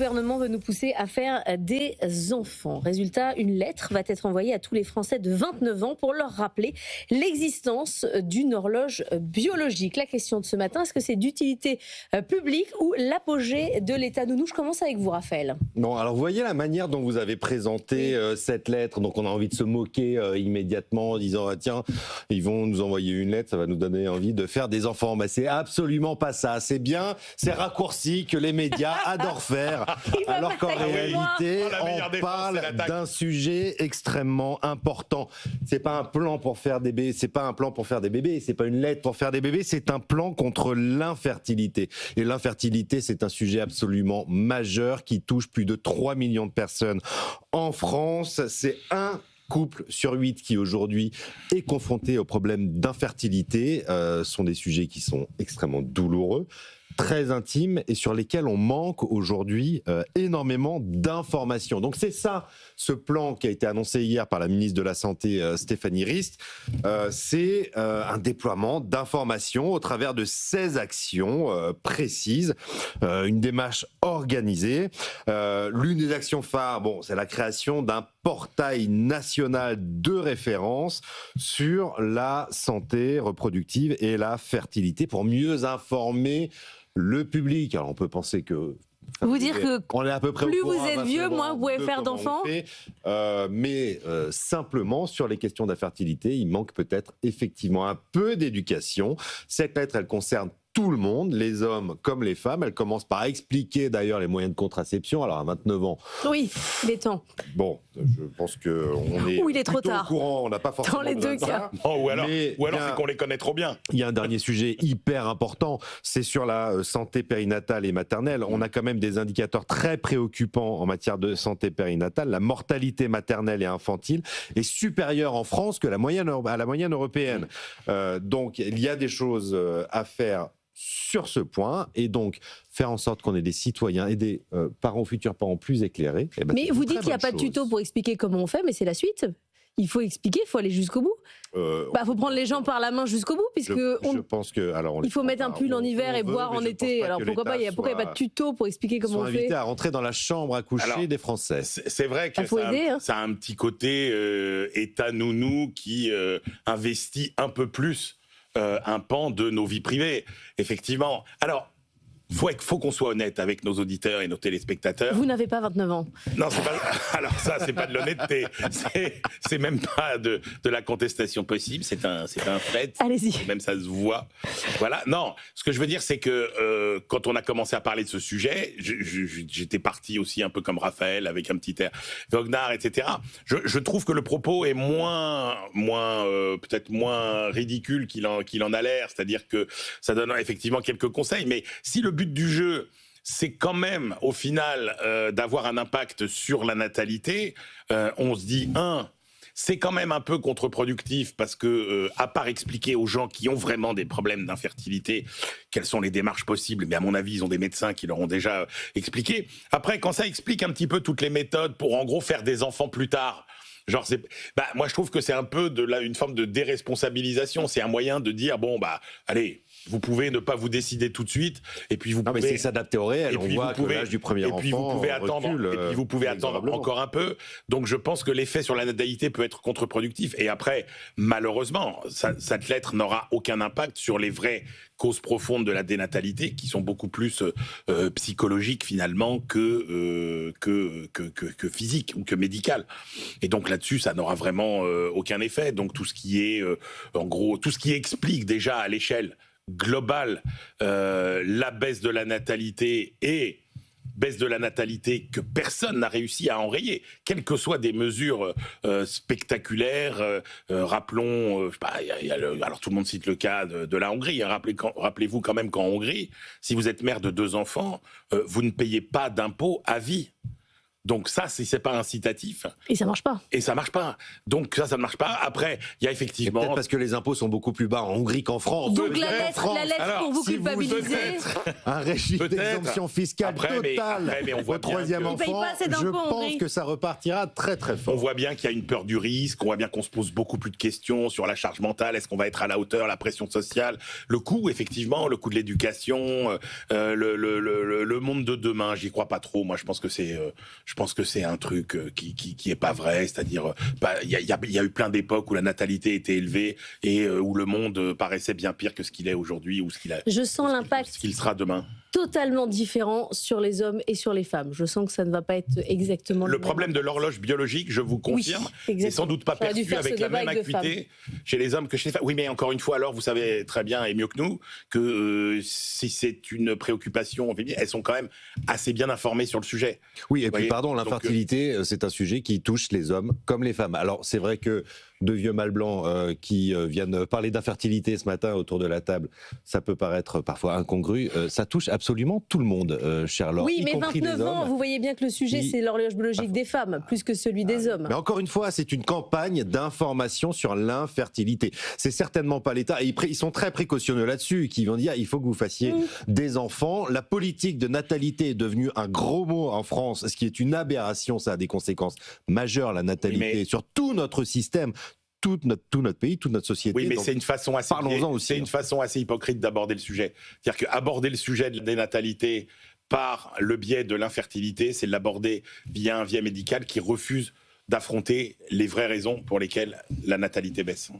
gouvernement veut nous pousser à faire des enfants. Résultat, une lettre va être envoyée à tous les Français de 29 ans pour leur rappeler l'existence d'une horloge biologique. La question de ce matin, est-ce que c'est d'utilité publique ou l'apogée de l'État nounou? Je commence avec vous, Raphaël. Non, alors vous voyez la manière dont vous avez présenté cette lettre, donc on a envie de se moquer immédiatement en disant ah, tiens, ils vont nous envoyer une lettre, ça va nous donner envie de faire des enfants. Bah, c'est absolument pas ça. C'est bien ces raccourcis que les médias adorent faire, alors qu'en réalité, on parle d'un sujet extrêmement important. C'est pas un plan pour faire des bébés, c'est pas un plan pour faire des bébés, c'est pas une lettre pour faire des bébés, c'est un plan contre l'infertilité. Et l'infertilité, c'est un sujet absolument majeur qui touche plus de 3 millions de personnes en France. C'est un couple sur 8 qui aujourd'hui est confronté au problème d'infertilité. Sont des sujets qui sont extrêmement douloureux, très intimes et sur lesquels on manque aujourd'hui énormément d'informations. Donc c'est ça, ce plan qui a été annoncé hier par la ministre de la Santé Stéphanie Rist, c'est un déploiement d'informations au travers de 16 actions précises, une démarche organisée. L'une des actions phares, c'est la création d'un portail national de référence sur la santé reproductive et la fertilité pour mieux informer le public. Alors on peut penser que vous dire que on est à peu près plus vous êtes vieux, moins vous pouvez faire d'enfants. Mais simplement sur les questions d'infertilité, il manque peut-être effectivement un peu d'éducation. Cette lettre, elle concerne tout le monde, les hommes comme les femmes. Elle commence par expliquer d'ailleurs les moyens de contraception. Alors à 29 ans. Oui, il est temps. Bon, je pense qu'on est, ou il est trop tard. Au courant. On n'a pas forcément dans les deux cas. Non, ou alors c'est qu'on les connaît trop bien. Il y a un dernier sujet hyper important, c'est sur la santé périnatale et maternelle. On a quand même des indicateurs très préoccupants en matière de santé périnatale. La mortalité maternelle et infantile est supérieure en France que à la moyenne européenne. Donc il y a des choses à faire sur ce point, et donc faire en sorte qu'on ait des citoyens et des futurs parents plus éclairés. Mais vous dites qu'il n'y a pas de tuto pour expliquer comment on fait, mais c'est la suite. Il faut expliquer, il faut aller jusqu'au bout. Faut prendre les gens par la main jusqu'au bout, puisque je pense que il faut mettre un pull en hiver et boire en été. Alors pourquoi il n'y a pas de tuto pour expliquer comment on fait? Invités à rentrer dans la chambre à coucher des Français. C'est vrai que ça a un petit côté État nounou qui investit un peu plus un pan de nos vies privées, effectivement. Alors, faut qu'on soit honnête avec nos auditeurs et nos téléspectateurs. Vous n'avez pas 29 ans. Non, c'est pas. Alors ça, c'est pas de l'honnêteté. C'est même pas de la contestation possible. C'est un fait. Allez-y. Même ça se voit. Voilà. Non, ce que je veux dire, c'est que quand on a commencé à parler de ce sujet, j'étais parti aussi un peu comme Raphaël avec un petit air Wagner, etc. Je trouve que le propos est peut-être moins ridicule qu'il en a l'air. C'est-à-dire que ça donne effectivement quelques conseils. Mais si le but du jeu, c'est quand même, au final, d'avoir un impact sur la natalité, on se dit, c'est quand même un peu contre-productif parce que, à part expliquer aux gens qui ont vraiment des problèmes d'infertilité quelles sont les démarches possibles, mais à mon avis, ils ont des médecins qui leur ont déjà expliqué. Après, quand ça explique un petit peu toutes les méthodes pour, en gros, faire des enfants plus tard, moi, je trouve que c'est un peu une forme de déresponsabilisation. C'est un moyen de dire, allez, vous pouvez ne pas vous décider tout de suite, et puis vous pouvez... mais c'est s'adapter au réel. On voit que l'âge du premier enfant recule, et puis vous pouvez attendre encore un peu. Donc je pense que l'effet sur la natalité peut être contre-productif. Et après, malheureusement, cette lettre n'aura aucun impact sur les vraies causes profondes de la dénatalité, qui sont beaucoup plus psychologiques finalement que physiques ou que médicales. Et donc là-dessus, ça n'aura vraiment aucun effet. Donc tout ce qui est, en gros, tout ce qui explique déjà à l'échelle globale la baisse de la natalité que personne n'a réussi à enrayer, quelles que soient des mesures spectaculaires. Rappelons, alors tout le monde cite le cas de la Hongrie. Rappelez-vous quand même qu'en Hongrie, si vous êtes mère de 2 enfants, vous ne payez pas d'impôts à vie. Donc ça, si c'est pas incitatif, Et ça marche pas. et ça marche pas. Donc ça ne marche pas. Après, il y a Et effectivement... peut-être parce que les impôts sont beaucoup plus bas en Hongrie qu'en France. Donc peut-être, la lettre alors, pour vous si vous culpabiliser. Un régime Peut-être. d'exemption fiscale Après, totale mais on voit au bien troisième que- Ils payent enfant, pas assez je d'impôts en pense Hongrie. que ça repartira très très On fort. voit bien qu'il y a une peur du risque, on voit bien qu'on se pose beaucoup plus de questions sur la charge mentale, est-ce qu'on va être à la hauteur, la pression sociale, le coût, effectivement, le coût de l'éducation, le monde de demain, j'y crois pas trop. Moi, je pense que c'est un truc qui est pas vrai, c'est-à-dire, il y a eu plein d'époques où la natalité était élevée et où le monde paraissait bien pire que ce qu'il est aujourd'hui ou ce Je sens l'impact qu'il sera demain. totalement différent sur les hommes et sur les femmes. Je sens que ça ne va pas être exactement Le même problème de l'horloge biologique, je vous confirme, Oui, n'est sans doute pas J'aurais dû perçu faire avec ce la débat même avec deux acuité chez les hommes que chez les femmes. Oui, mais encore une fois, alors vous savez très bien et mieux que nous que si c'est une préoccupation, elles sont quand même assez bien informées sur le sujet. Oui, et puis voyez, pardon, donc, l'infertilité, c'est un sujet qui touche les hommes comme les femmes. Alors c'est vrai que deux vieux mâles blancs qui viennent parler d'infertilité ce matin autour de la table, ça peut paraître parfois incongru. Ça touche absolument tout le monde, cher Laure, Oui, y mais compris 29 les ans, hommes. vous voyez bien que le sujet, qui- c'est l'horloge biologique des femmes, plus que celui des hommes. Mais encore une fois, c'est une campagne d'information sur l'infertilité. C'est certainement pas l'État. Et ils sont très précautionneux là-dessus, qui vont dire il faut que vous fassiez des enfants. La politique de natalité est devenue un gros mot en France, ce qui est une aberration. Ça a des conséquences majeures, la natalité, Mais- sur tout notre système, tout notre pays, toute notre société. Oui, mais Donc, c'est une façon assez parlons-en aussi, c'est une façon assez hypocrite d'aborder le sujet. C'est-à-dire qu'aborder le sujet de la dénatalité par le biais de l'infertilité, c'est l'aborder via un biais médical qui refuse d'affronter les vraies raisons pour lesquelles la natalité baisse.